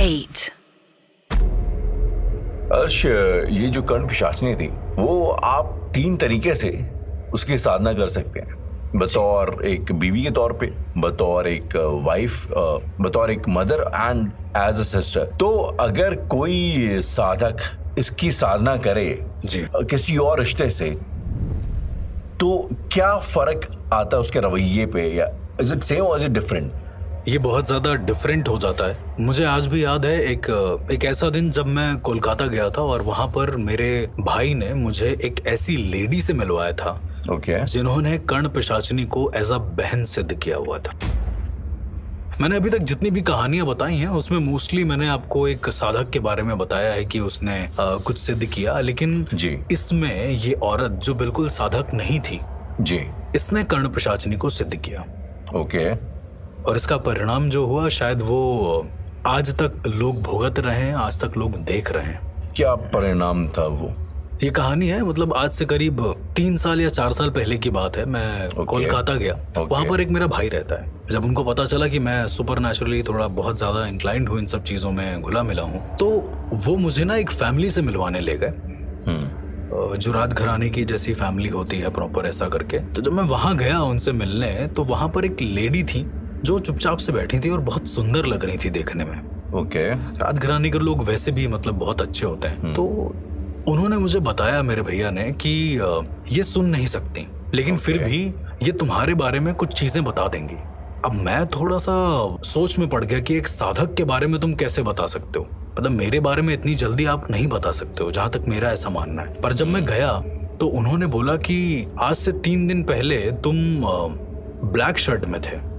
8. अर्श, ये जो कर्ण पिशाचनी थी वो आप 3 तरीके से उसकी साधना कर सकते हैं। बतौर एक बीवी के तौर पे, बतौर एक वाइफ, बतौर एक mother and as a sister. तो अगर कोई साधक इसकी साधना करे जी किसी और रिश्ते से, तो क्या फर्क आता है उसके रवैये पे, या इज इट सेम और इज इट डिफरेंट? ये बहुत ज़्यादा डिफरेंट हो जाता है। मुझे आज भी याद है एक ऐसा दिन जब मैं कोलकाता गया था और वहाँ पर मेरे भाई ने मुझे एक ऐसी लेडी से मिलवाया था जिन्होंने कर्ण पिशाचनी को एज अ बहन सिद्ध किया हुआ था। मैंने अभी तक जितनी भी कहानियां बताई हैं उसमें मोस्टली मैंने आपको एक साधक के बारे में बताया है कि उसने कुछ सिद्ध किया, लेकिन जी इसमें ये औरत जो बिल्कुल साधक नहीं थी जी, इसने कर्ण पिशाचनी को सिद्ध किया। ओके। और इसका परिणाम जो हुआ शायद वो आज तक लोग भुगत रहे हैं, आज तक लोग देख रहे हैं। क्या परिणाम था वो? ये कहानी है, मतलब आज से करीब 3 साल या 4 साल पहले की बात है। मैं कोलकाता गया, वहाँ पर एक मेरा भाई रहता है। जब उनको पता चला कि मैं सुपर नेचुरली थोड़ा बहुत ज्यादा इंक्लाइंड हूँ, इन सब चीजों में घुला मिला हूँ, तो वो मुझे ना एक फैमिली से मिलवाने ले गए, जो राजघराने की जैसी फैमिली होती है प्रॉपर, ऐसा करके। तो जब मैं वहाँ गया उनसे मिलने, तो वहाँ पर एक लेडी थी जो चुपचाप से बैठी थी और बहुत सुंदर लग रही थी देखने में। ओके। राजघराने के लोग वैसे भी मतलब बहुत अच्छे होते हैं। तो उन्होंने मुझे बताया, मेरे भैया ने, कि ये सुन नहीं सकती, लेकिन फिर भी ये तुम्हारे बारे में कुछ चीजें बता देंगी। अब मैं थोड़ा सा सोच में पड़ गया कि एक साधक के बारे में तुम कैसे बता सकते हो, मतलब मेरे बारे में इतनी जल्दी आप नहीं बता सकते हो, जहां तक मेरा ऐसा मानना है। पर जब मैं गया तो उन्होंने बोला कि आज से 3 दिन पहले तुम ब्लैक शर्ट में थे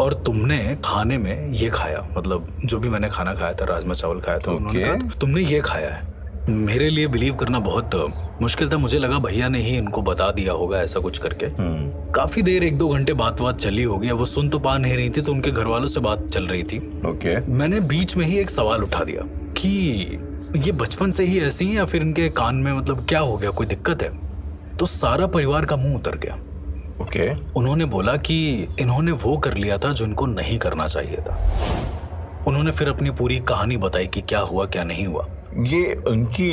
और तुमने खाने में ये खाया, मतलब जो भी मैंने खाना खाया था, राजमा चावल खाया था, उन्होंने कहा तुमने ये खाया है। मेरे लिए बिलीव करना बहुत मुश्किल था। मुझे लगा भैया ने ही इनको बता दिया होगा ऐसा कुछ करके। काफी देर 1-2 घंटे बात चली होगी। वो सुन तो पा नहीं रही थी, तो उनके घर वालों से बात चल रही थी। मैंने बीच में ही एक सवाल उठा दिया कि ये बचपन से ही ऐसी हैं या फिर इनके कान में मतलब क्या हो गया, कोई दिक्कत है? तो सारा परिवार का मुंह उतर गया। उन्होंने बोला कि इन्होंने वो कर लिया था जो इनको नहीं करना चाहिए था। उन्होंने फिर अपनी पूरी कहानी बताई कि क्या हुआ क्या नहीं हुआ। ये उनकी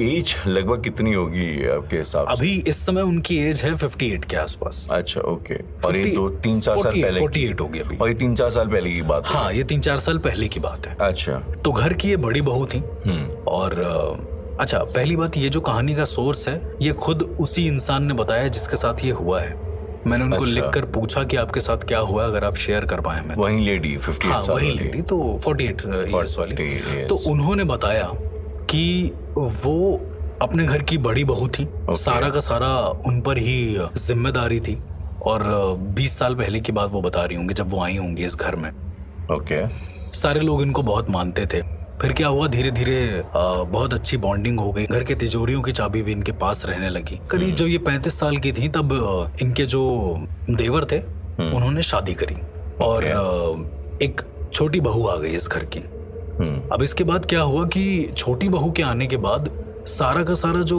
एज लगभग कितनी होगी आपके हिसाब से? अभी इस समय उनकी एज है 58 के आसपास। अच्छा, ओके। और ये 2-3-4 साल पहले 48 हो गया अभी। और ये 3-4 साल पहले की बात है? हाँ, ये 3-4 साल पहले की बात है। अच्छा। तो घर की ये बड़ी बहू थी। और अच्छा, पहली बात, ये जो कहानी का सोर्स है ये खुद उसी इंसान ने बताया जिसके साथ ये हुआ है। मैंने उनको लिखकर पूछा कि आपके साथ क्या हुआ, अगर आप शेयर कर पाए। मैं वही लेडी 58 साल, वही लेडी, तो 48 इयर्स वाली। तो उन्होंने बताया कि वो अपने घर की बड़ी बहू थी। सारा का सारा उन पर ही जिम्मेदारी थी। और 20 साल पहले की बात वो बता रही होंगी जब वो आई होंगी इस घर में। सारे लोग इनको बहुत मानते थे। फिर क्या हुआ, धीरे धीरे बहुत अच्छी बॉन्डिंग हो गई। घर के तिजोरियों की चाबी भी इनके पास रहने लगी। करीब जब ये 35 साल की थी तब इनके जो देवर थे उन्होंने शादी करी और एक छोटी बहू आ गई इस घर की। अब इसके बाद क्या हुआ कि छोटी बहू के आने के बाद सारा का सारा जो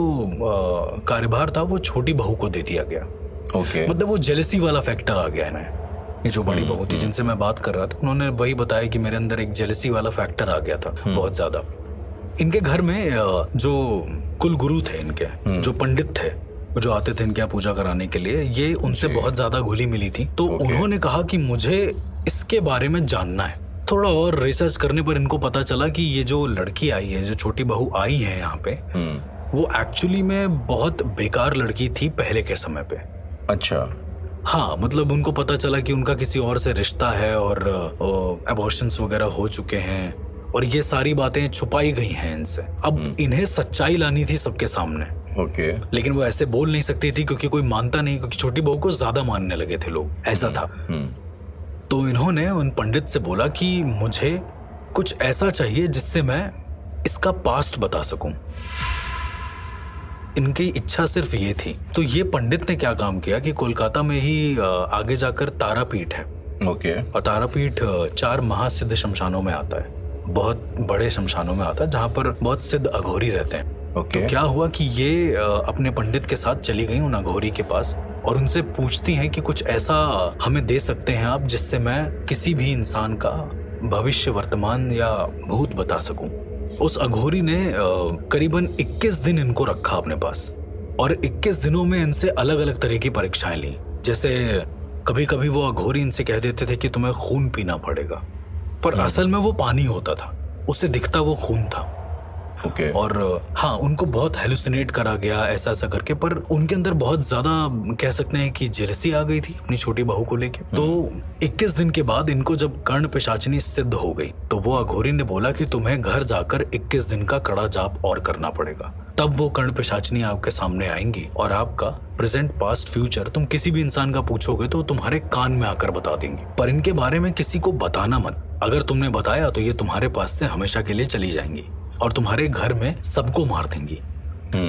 कार्यभार था वो छोटी बहू को दे दिया गया। मतलब वो जेलसी वाला फैक्टर आ गया है। ये जो बड़ी बहू थी जिनसे मैं बात कर रहा था, उन्होंने वही बताया कि मेरे अंदर एक जेलसी वाला फैक्टर आ गया था बहुत ज्यादा। इनके घर में जो कुल गुरु थे इनके, जो पंडित थे, जो आते थे इनके यहाँ पूजा कराने के लिए, ये उनसे बहुत ज्यादा घुली मिली थी। तो उन्होंने कहा कि मुझे इसके बारे में जानना है। थोड़ा और रिसर्च करने पर इनको पता चला कि ये जो लड़की आई है, जो छोटी बहू आई है यहाँ पे, वो एक्चुअली में बहुत बेकार लड़की थी पहले के समय पे। अच्छा। हाँ, मतलब उनको पता चला कि उनका किसी और से रिश्ता है और अबॉर्शंस वगैरह हो चुके हैं और ये सारी बातें छुपाई गई हैं इनसे। अब इन्हें सच्चाई लानी थी सबके सामने। लेकिन वो ऐसे बोल नहीं सकती थी क्योंकि कोई मानता नहीं, क्योंकि छोटी बहू को ज्यादा मानने लगे थे लोग, ऐसा था। तो इन्होंने उन पंडित से बोला कि मुझे कुछ ऐसा चाहिए जिससे मैं इसका पास्ट बता सकूं। इनकी इच्छा सिर्फ ये थी। तो ये पंडित ने क्या काम किया कि कोलकाता में ही आगे जाकर तारापीठ है। और तारापीठ 4 महासिद्ध शमशानों में आता है, बहुत बड़े शमशानों में आता है, जहाँ पर बहुत सिद्ध अघोरी रहते हैं। तो क्या हुआ कि ये अपने पंडित के साथ चली गई उन अघोरी के पास और उनसे पूछती हैं कि कुछ ऐसा हमें दे सकते हैं आप जिससे मैं किसी भी इंसान का भविष्य, वर्तमान या भूत बता सकूं। उस अघोरी ने करीबन 21 दिन इनको रखा अपने पास और 21 दिनों में इनसे अलग अलग तरह की परीक्षाएं ली। जैसे कभी कभी वो अघोरी इनसे कह देते थे कि तुम्हें खून पीना पड़ेगा, पर असल में वो पानी होता था, उसे दिखता वो खून था। ओके। और हाँ, उनको बहुत हेलुसिनेट करा गया ऐसा ऐसा करके, पर उनके अंदर बहुत ज्यादा कह सकते हैं कि जेलसी आ गई थी अपनी छोटी बहू को लेके। तो 21 दिन के बाद इनको जब कर्ण पिशाचिनी सिद्ध हो गई तो वो अघोरी ने बोला कि तुम्हें घर जाकर 21 दिन का कड़ा जाप और करना पड़ेगा, तब वो कर्ण पिशाचिनी आपके सामने आएंगी और आपका प्रेजेंट, पास्ट, फ्यूचर तुम किसी भी इंसान का पूछोगे तो तुम्हारे कान में आकर बता देंगी। पर इनके बारे में किसी को बताना मत, अगर तुमने बताया तो ये तुम्हारे पास से हमेशा के लिए चली जाएंगी और तुम्हारे घर में सबको मार देंगी।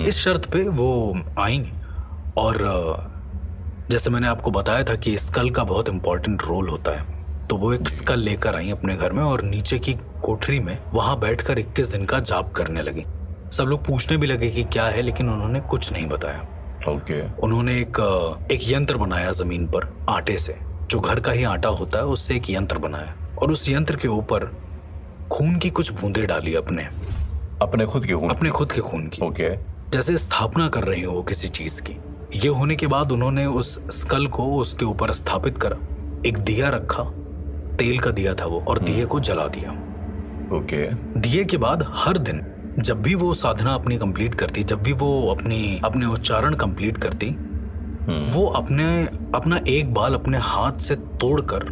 इस शर्त पे वो आई और जैसे मैंने आपको बताया था कि स्कल का बहुत इंपॉर्टेंट रोल होता है, तो वो एक स्कल लेकर आई अपने घर में और नीचे की कोठरी में वहां बैठकर 21 दिन का जाप करने लगी। सब लोग पूछने भी लगे कि क्या है, लेकिन उन्होंने कुछ नहीं बताया। ओके। उन्होंने एक यंत्र बनाया जमीन पर आटे से, जो घर का ही आटा होता है उससे एक यंत्र बनाया और उस यंत्र के ऊपर खून की कुछ बूंदें डाली अपने खुद के खून की। ओके। जैसे स्थापना कर रही हो किसी चीज की। ये होने के बाद उन्होंने उस स्कल को उसके ऊपर स्थापित करा, एक दिया रखा, तेल का दिया था वो, और दिए को जला दिया। ओके। दिए के बाद हर दिन जब भी वो साधना अपनी कंप्लीट करती, जब भी वो अपने उच्चारण कंप्लीट करती, वो अपना एक बाल अपने हाथ से तोड़कर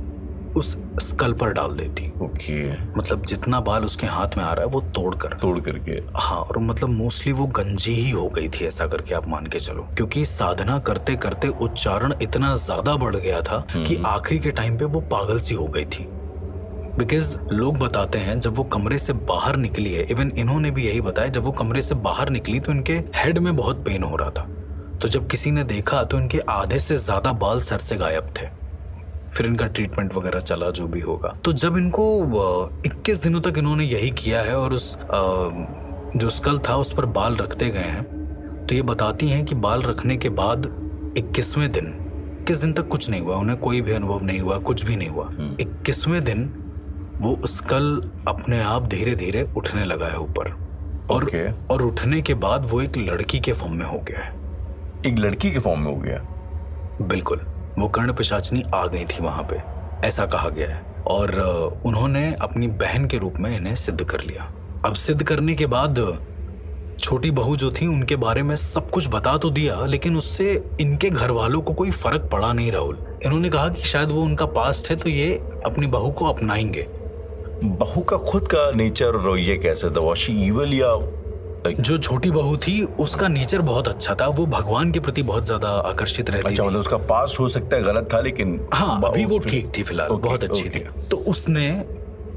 उस स्कल पर डाल देती। ओके। मतलब जितना बाल उसके हाथ में आ रहा है वो तोड़ करके। हाँ, और मतलब मोस्टली वो गंजी ही हो गई थी, ऐसा करके आप मान के चलो, क्योंकि साधना करते करते उच्चारण इतना ज्यादा बढ़ गया था कि आखिरी के टाइम पे वो पागल सी हो गई थी। बिकॉज लोग बताते हैं जब वो कमरे से बाहर निकली है, इवन इन्होंने भी यही बताया, जब वो कमरे से बाहर निकली तो इनके हेड में बहुत पेन हो रहा था। तो जब किसी ने देखा तो इनके आधे से ज्यादा बाल सर से गायब थे। फिर इनका ट्रीटमेंट वगैरह चला, जो भी होगा। तो जब इनको 21 दिनों तक इन्होंने यही किया है और उस जो स्कल था उस पर बाल रखते गए हैं, तो ये बताती हैं कि बाल रखने के बाद 21वें दिन, 21 दिन तक कुछ नहीं हुआ, उन्हें कोई भी अनुभव नहीं हुआ, कुछ भी नहीं हुआ। 21वें दिन वो स्कल अपने आप धीरे धीरे उठने लगा है ऊपर और उठने के बाद वो एक लड़की के फॉर्म में हो गया है। एक लड़की के फॉर्म में हो गया? बिल्कुल, वो कर्ण पिशाचिनी आ गई थी वहां पे, ऐसा कहा गया है। और उन्होंने अपनी बहन के रूप में इन्हें सिद्ध कर लिया। अब सिद्ध करने के बाद छोटी बहू जो थी उनके बारे में सब कुछ बता तो दिया, लेकिन उससे इनके घर वालों को कोई फर्क पड़ा नहीं राहुल। इन्होंने कहा कि शायद वो उनका पास्ट है तो ये अपनी बहू को अपनाएंगे। बहू का खुद का नेचर ये कैसे था? वाज शी इविल या जो छोटी बहू थी उसका नेचर बहुत अच्छा था, वो भगवान के प्रति बहुत ज्यादा आकर्षित रहती थी। अच्छा, मतलब उसका पास्ट हो सकता है गलत था, लेकिन हाँ अभी वो ठीक थी फिलहाल, बहुत अच्छी थी। तो उसने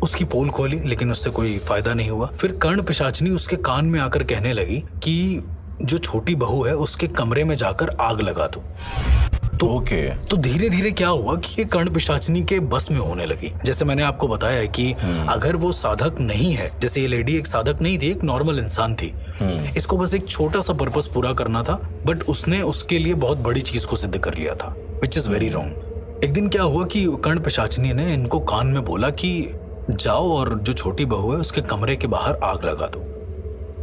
उसकी पोल खोली, लेकिन उससे कोई फायदा नहीं हुआ। फिर कर्ण पिशाचिनी उसके कान में आकर कहने लगी कि जो छोटी बहू है उसके कमरे में जाकर आग लगा दो। तो धीरे धीरे क्या हुआ कि ये कर्ण पिशाचिनी के बस में होने लगी। जैसे मैंने आपको बताया है कि अगर वो साधक नहीं है, जैसे ये लेडी एक साधक नहीं थी, एक नॉर्मल इंसान थी, इसको बस एक छोटा सा पर्पस पूरा करना था, बट उसने उसके लिए बहुत बड़ी चीज को सिद्ध कर लिया था, विच इज वेरी रॉन्ग। एक दिन क्या हुआ कि कर्ण पिशाचिनी ने इनको कान में बोला कि जाओ और जो छोटी बहू है उसके कमरे के बाहर आग लगा दो।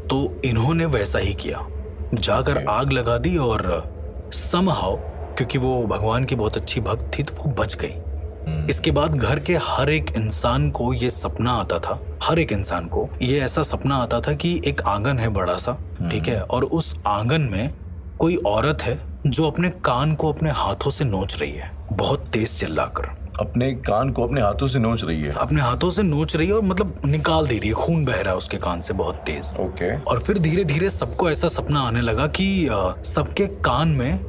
तो इन्होंने वैसा ही किया, जाकर आग लगा दी और समहाउ, क्योंकि वो भगवान की बहुत अच्छी भक्त थी, तो वो बच गई। इसके बाद घर के हर एक इंसान को ये सपना आता था, हर एक इंसान को ये ऐसा सपना आता था कि एक आंगन है बड़ा सा, ठीक है, और उस आंगन में कोई औरत है जो अपने कान को अपने हाथों से नोच रही है, बहुत तेज चिल्लाकर। अपने कान को अपने हाथों से नोच रही है? अपने हाथों से नोच रही है और मतलब निकाल दे रही है, खून बह रहा है उसके कान से बहुत तेज। और फिर धीरे धीरे सबको ऐसा सपना आने लगा कि सबके कान में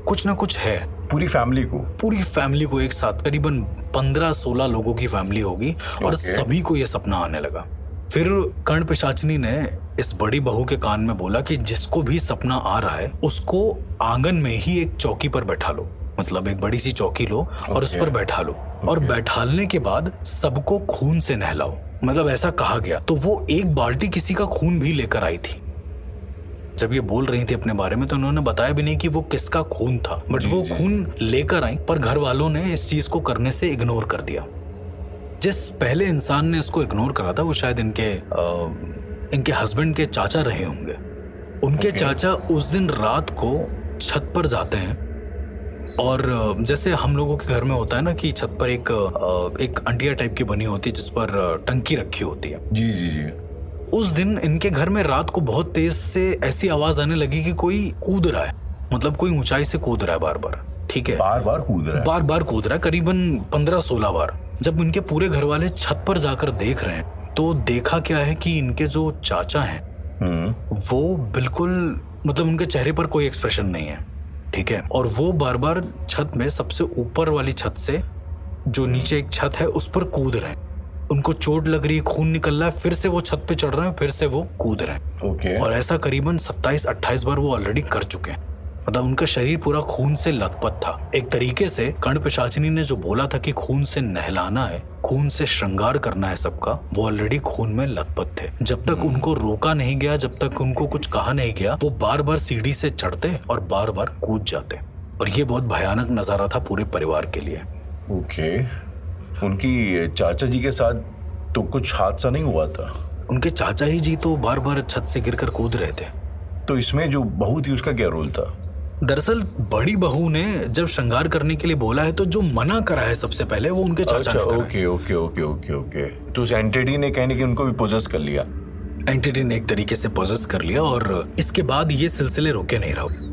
कुछ ना कुछ है। पूरी फैमिली को एक साथ, करीबन 15-16 लोगों की फैमिली होगी और सभी को ये सपना आने लगा। फिर कर्ण पिशाचिनी ने इस बड़ी बहू के कान में बोला कि जिसको भी सपना आ रहा है उसको आंगन में ही एक चौकी पर बैठा लो, मतलब एक बड़ी सी चौकी लो और उस पर बैठा लो, और बैठालने के बाद सबको खून से नहलाओ, मतलब ऐसा कहा गया। तो वो एक बाल्टी किसी का खून भी लेकर आई थी। जब ये बोल रही थी अपने बारे में तो उन्होंने बताया भी नहीं कि वो किसका खून था, बट वो खून लेकर आई, पर घर वालों ने इस चीज को करने से इग्नोर कर दिया। जिस पहले इंसान ने इसको इग्नोर करा था वो शायद इनके हस्बैंड के चाचा रहे होंगे। उनके चाचा उस दिन रात को छत पर जाते हैं और जैसे हम लोगों के घर में होता है ना कि छत पर एक अंटिया टाइप की बनी होती है जिस पर टंकी रखी होती है। जी जी जी। उस दिन इनके घर में रात को बहुत तेज से ऐसी आवाज आने लगी कि कोई कूद रहा है, मतलब कोई ऊंचाई से कूद रहा है बार बार। ठीक है, बार बार कूद रहा है, करीबन 15-16 बार। जब इनके पूरे घर वाले छत पर जाकर देख रहे हैं तो देखा क्या है कि इनके जो चाचा हैं वो बिल्कुल, मतलब उनके चेहरे पर कोई एक्सप्रेशन नहीं है। ठीक है, और वो बार बार छत में सबसे ऊपर वाली छत से जो नीचे एक छत है उस पर कूद रहे हैं। उनको चोट लग रही है, खून निकल रहा है, फिर से वो छत पे चढ़ रहे हैं, फिर से वो कूद रहे हैं। ओके। और ऐसा करीबन 27-28 बार वो ऑलरेडी कर चुके हैं। मतलब उनका शरीर पूरा खून से लथपथ था। एक तरीके से कर्ण पिशाचिनी ने जो बोला था कि खून से नहलाना है, खून से श्रृंगार करना है सबका, वो ऑलरेडी खून में लथपथ थे। जब तक उनको रोका नहीं गया, जब तक उनको कुछ कहा नहीं गया, वो बार बार सीढ़ी से चढ़ते और बार बार कूद जाते। और ये बहुत भयानक नजारा था पूरे परिवार के लिए। ओके। उनकी चाचा जी के साथ तो कुछ हादसा नहीं हुआ था? उनके चाचा ही जी तो बार बार छत से गिरकर कूद रहे थे। तो इसमें जो बहू थी उसका क्या रोल था? दरअसल बड़ी बहू ने जब श्रृंगार करने के लिए बोला है तो जो मना करा है सबसे पहले वो उनके चाचा ने करा। Okay okay okay okay okay. तो उस एंटिटी ने कहने की उनको भी पोजेस कर लिया। एंटिटी ने एक तरीके से पोजेस कर लिया और इसके बाद ये सिलसिले रुके नहीं रहे।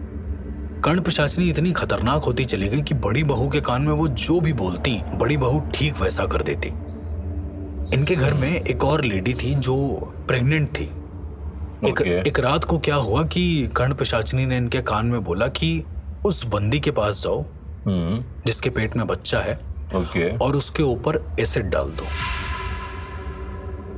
कर्ण पिशाचिनी इतनी खतरनाक होती चली गई कि बड़ी बहू के कान में वो जो भी बोलती बड़ी बहू ठीक वैसा कर देती। इनके घर में एक और लेडी थी जो प्रेग्नेंट थी। एक रात को क्या हुआ कि कर्ण पिशाचिनी ने इनके कान में बोला कि उस बंदी के पास जाओ जिसके पेट में बच्चा है, और उसके ऊपर एसिड डाल दो।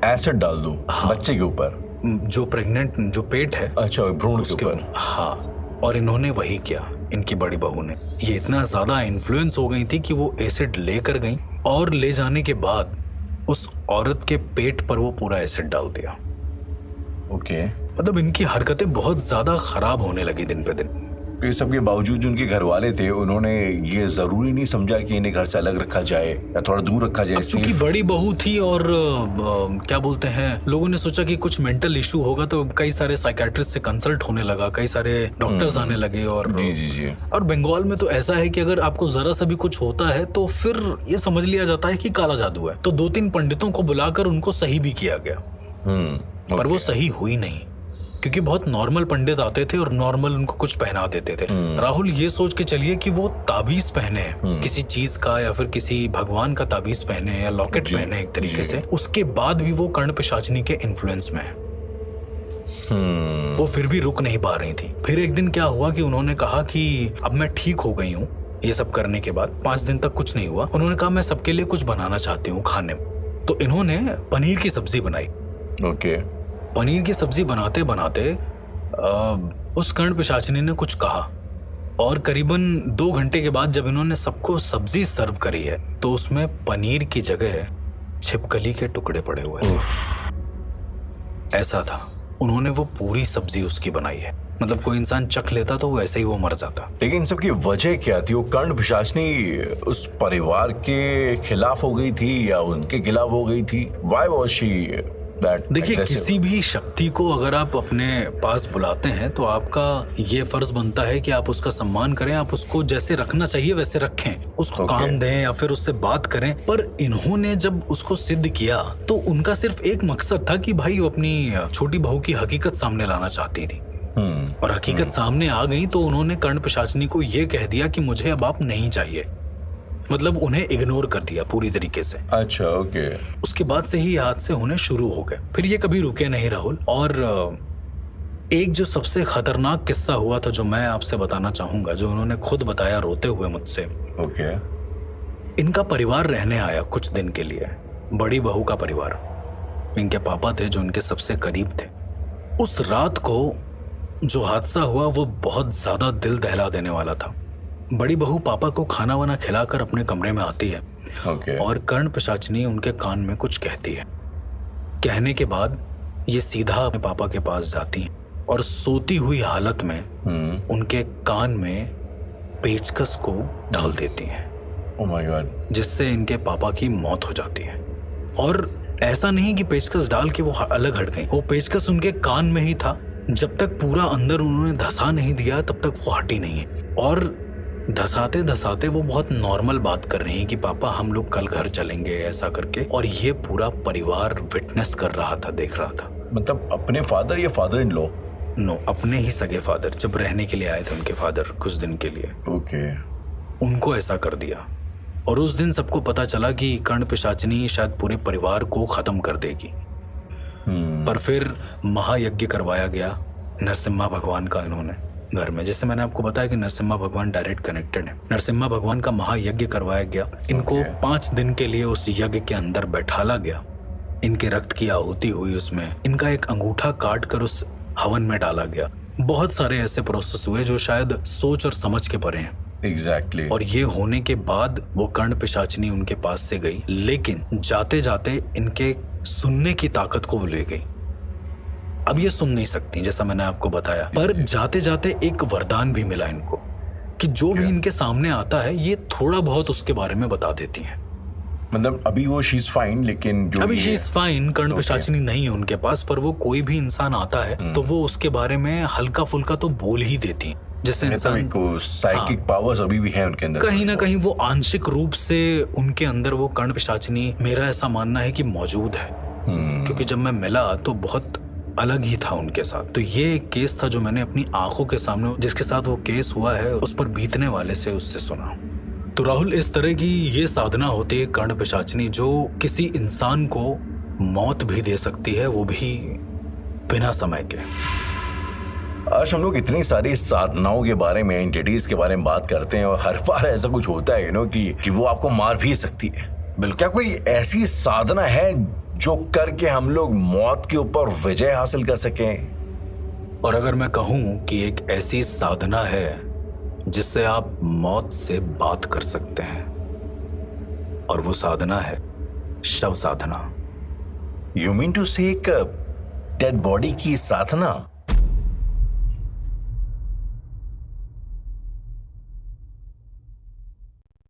एसिड डाल दो? हाँ। बच्चे के ऊपर? जो प्रेग्नेंट, जो पेट है, अच्छा, भ्रूण के ऊपर। हाँ, और इन्होंने वही किया। इनकी बड़ी बहू ने, ये इतना ज्यादा इन्फ्लुएंस हो गई थी कि वो एसिड लेकर गई और ले जाने के बाद उस औरत के पेट पर वो पूरा एसिड डाल दिया। ओके। मतलब इनकी हरकतें बहुत ज्यादा खराब होने लगी दिन पे दिन। तो ये सब के बावजूद जो उनके घर वाले थे उन्होंने ये जरूरी नहीं समझा कि इन्हें घर से अलग रखा जाए या थोड़ा दूर रखा जाए? क्योंकि बड़ी बहू थी और क्या बोलते हैं, लोगों ने सोचा कि कुछ मेंटल इशू होगा तो कई सारे साइकियाट्रिस्ट से कंसल्ट होने लगा, कई सारे डॉक्टर्स आने लगे। और जी। और बंगाल में तो ऐसा है कि अगर आपको जरा सा भी कुछ होता है तो फिर ये समझ लिया जाता है कि काला जादू है। तो 2-3 पंडितों को बुलाकर उनको सही भी किया गया, पर वो सही हुई नहीं क्योंकि बहुत नॉर्मल पंडित आते थे और नॉर्मल उनको कुछ पहना देते थे। राहुल, ये सोच के चलिए कि वो ताबीज पहने हैं किसी चीज का या फिर किसी भगवान का ताबीज पहने या लॉकेट पहने एक तरीके से, उसके बाद भी वो कर्ण पिशाचिनी के इन्फ्लुएंस में है। वो फिर भी रुक नहीं पा रही थी। फिर एक दिन क्या हुआ कि उन्होंने कहा कि अब मैं ठीक हो गई हूँ। ये सब करने के बाद 5 दिन तक कुछ नहीं हुआ। उन्होंने कहा मैं सबके लिए कुछ बनाना चाहती हूँ खाने में। तो इन्होंने पनीर की सब्जी बनाई। ओके। पनीर की सब्जी बनाते बनाते उस कर्ण पिशाचिनी ने कुछ कहा और करीबन 2 घंटे के बाद जब इन्होंने सबको सब्जी सर्व करी है तो उसमें पनीर की जगह छिपकली के टुकड़े पड़े हुए थे। ऐसा था, उन्होंने वो पूरी सब्जी उसकी बनाई है। मतलब कोई इंसान चख लेता तो वैसे ही वो मर जाता। लेकिन इन सब की वजह क्या थी? वो कर्ण पिशाचिनी उस परिवार के खिलाफ हो गई थी या उनके खिलाफ हो गई थी? Why was she देखिए, किसी भी शक्ति को अगर आप अपने पास बुलाते हैं तो आपका ये फर्ज बनता है कि आप उसका सम्मान करें, आप उसको जैसे रखना चाहिए वैसे रखें, उसको काम दें या फिर उससे बात करें। पर इन्होंने जब उसको सिद्ध किया तो उनका सिर्फ एक मकसद था कि भाई वो अपनी छोटी बहू की हकीकत सामने लाना चाहती थी। और हकीकत सामने आ गई तो उन्होंने कर्ण पिशाचिनी को ये कह दिया कि मुझे अब आप नहीं चाहिए। मतलब उन्हें इग्नोर कर दिया पूरी तरीके से। अच्छा, ओके। उसके बाद से ही हादसे होने शुरू हो गए। फिर ये कभी रुके नहीं राहुल। और एक जो सबसे खतरनाक किस्सा हुआ था जो मैं आपसे बताना चाहूंगा, जो उन्होंने खुद बताया रोते हुए मुझसे। ओके। इनका परिवार रहने आया कुछ दिन के लिए, बड़ी बहू का परिवार। इनके पापा थे जो इनके सबसे करीब थे। उस रात को जो हादसा हुआ वो बहुत ज्यादा दिल दहला देने वाला था। बड़ी बहू पापा को खाना वाना खिलाकर अपने कमरे में आती है। और कर्ण पिशाचिनी उनके कान में कुछ कहती है। कहने के बाद ये सीधा अपने पापा के पास जाती है और सोती हुई हालत में उनके कान में पेचकस को डाल देती है। Oh my God. जिससे इनके पापा की मौत हो जाती है। और ऐसा नहीं कि पेचकस डाल के वो अलग हट गई, वो पेचकस उनके कान में ही था। जब तक पूरा अंदर उन्होंने धंसा नहीं दिया तब तक वो हटी नहीं है। और धसाते धसाते वो बहुत नॉर्मल बात कर रही है कि पापा हम लोग कल घर चलेंगे ऐसा करके, और ये पूरा परिवार विटनेस कर रहा था, देख रहा था। मतलब अपने फादर या फादर इन लॉ? नो, अपने ही सगे फादर, जब रहने के लिए आए थे उनके फादर कुछ दिन के लिए, ओके, उनको ऐसा कर दिया। और उस दिन सबको पता चला कि कर्ण पिशाचिनी शायद पूरे परिवार को खत्म कर देगी। पर फिर महायज्ञ करवाया गया नरसिम्हा भगवान का इन्होंने घर में। जैसे मैंने आपको बताया कि नरसिम्हा भगवान डायरेक्ट कनेक्टेड है, नरसिम्हा भगवान का महायज्ञ करवाया गया। इनको 5 दिन के लिए उस यज्ञ के अंदर बैठाला गया, इनके रक्त की आहुति हुई उसमें, इनका एक अंगूठा काट कर उस हवन में डाला गया। बहुत सारे ऐसे प्रोसेस हुए जो शायद सोच और समझ के परे हैं। एग्जैक्टली। और ये होने के बाद वो कर्ण पिशाचिनी उनके पास से गई, लेकिन जाते जाते इनके सुनने की ताकत को वो ले गई। अब ये सुन नहीं सकती जैसा मैंने आपको बताया, पर जाते जाते एक वरदान भी मिला इनको कि जो भी इनके सामने आता है ये थोड़ा बहुत उसके बारे में बता देती हैं। मतलब अभी वो शी इज फाइन, लेकिन जो अभी शी इज फाइन, कर्ण पिशाचिनी नहीं है उनके पास, पर वो कोई भी इंसान आता है तो वो उसके बारे में हल्का फुल्का तो बोल ही देती है। जैसे इंसान को साइकिक पावर्स अभी भी है उनके अंदर, कहीं ना कहीं वो आंशिक रूप से उनके अंदर वो कर्ण पिशाचिनी, मेरा ऐसा मानना है कि मौजूद है। क्योंकि जब मैं मिला तो बहुत अलग ही था उनके साथ। तो ये एक केस था जो मैंने अपनी आंखों के सामने, जिसके साथ वो केस हुआ है, उस पर बीतने वाले से उससे सुना। तो राहुल, इस तरह की ये साधना होती है कर्ण पिशाचिनी, जो किसी इंसान को मौत भी दे सकती है, वो भी बिना समय के। आज हम लोग इतनी सारी साधनाओं के बारे में, एंटिटीज के बारे में बात करते हैं और हर बार ऐसा कुछ होता है कि वो आपको मार भी सकती है। बिल्कुल। क्या कोई ऐसी साधना है जो करके हम लोग मौत के ऊपर विजय हासिल कर सकें? और अगर मैं कहूं कि एक ऐसी साधना है जिससे आप मौत से बात कर सकते हैं, और वो साधना है शव साधना। यू मीन टू से एक डेड बॉडी की साधना?